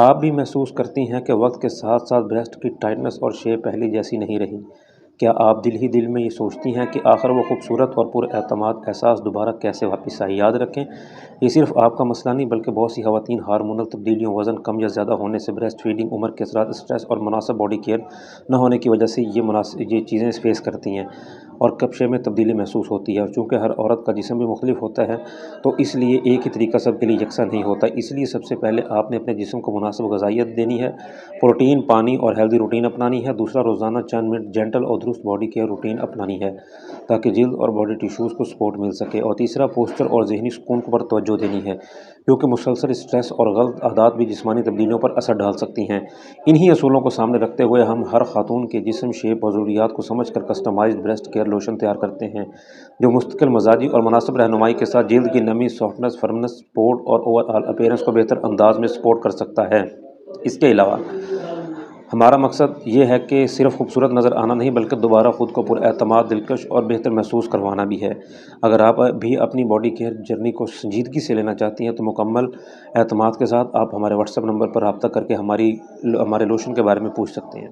آپ بھی محسوس کرتی ہیں کہ وقت کے ساتھ ساتھ بریسٹ کی ٹائٹنس اور شیپ پہلے جیسی نہیں رہی؟ کیا آپ دل ہی دل میں یہ سوچتی ہیں کہ آخر وہ خوبصورت اور پر اعتماد احساس دوبارہ کیسے واپس آئے؟ یاد رکھیں، یہ صرف آپ کا مسئلہ نہیں بلکہ بہت سی خواتین ہارمونل تبدیلیوں، وزن کم یا زیادہ ہونے سے، بریسٹ فیڈنگ، عمر کے اثرات، اسٹریس اور مناسب باڈی کیئر نہ ہونے کی وجہ سے یہ چیزیں فیس کرتی ہیں اور کپشے میں تبدیلی محسوس ہوتی ہے۔ اور چونکہ ہر عورت کا جسم بھی مختلف ہوتا ہے تو اس لیے ایک ہی طریقہ سب کے لیے یکساں نہیں ہوتا۔ اس لیے سب سے پہلے آپ نے اپنے جسم کو مناسب غذائیت دینی ہے، پروٹین، پانی اور ہیلدی روٹین اپنانی ہے۔ دوسرا، روزانہ چند منٹ جینٹل اور درست باڈی کیئر روٹین اپنانی ہے تاکہ جلد اور باڈی ٹیشوز کو سپورٹ مل سکے۔ اور تیسرا، پوسچر اور ذہنی سکون پر توجہ دینی ہے کیونکہ مسلسل اسٹریس اور غلط عادات بھی جسمانی تبدیلیوں پر اثر ڈال سکتی ہیں۔ انہی اصولوں کو سامنے رکھتے ہوئے ہم ہر خاتون کے جسم، شیپ اور ضروریات کو سمجھ کر کسٹمائزڈ بریسٹ کیئر لوشن تیار کرتے ہیں جو مستقل مزاجی اور مناسب رہنمائی کے ساتھ جلد کی نمی، سافٹنس، فرمنس، سپورٹ اور اوور آل اپیئرنس کو بہتر انداز میں سپورٹ کر سکتا ہے۔ اس کے علاوہ ہمارا مقصد یہ ہے کہ صرف خوبصورت نظر آنا نہیں بلکہ دوبارہ خود کو پر اعتماد، دلکش اور بہتر محسوس کروانا بھی ہے۔ اگر آپ بھی اپنی باڈی کیئر جرنی کو سنجیدگی سے لینا چاہتی ہیں تو مکمل اعتماد کے ساتھ آپ ہمارے واٹس ایپ نمبر پر رابطہ کر کے ہمارے لوشن کے بارے میں پوچھ سکتے ہیں۔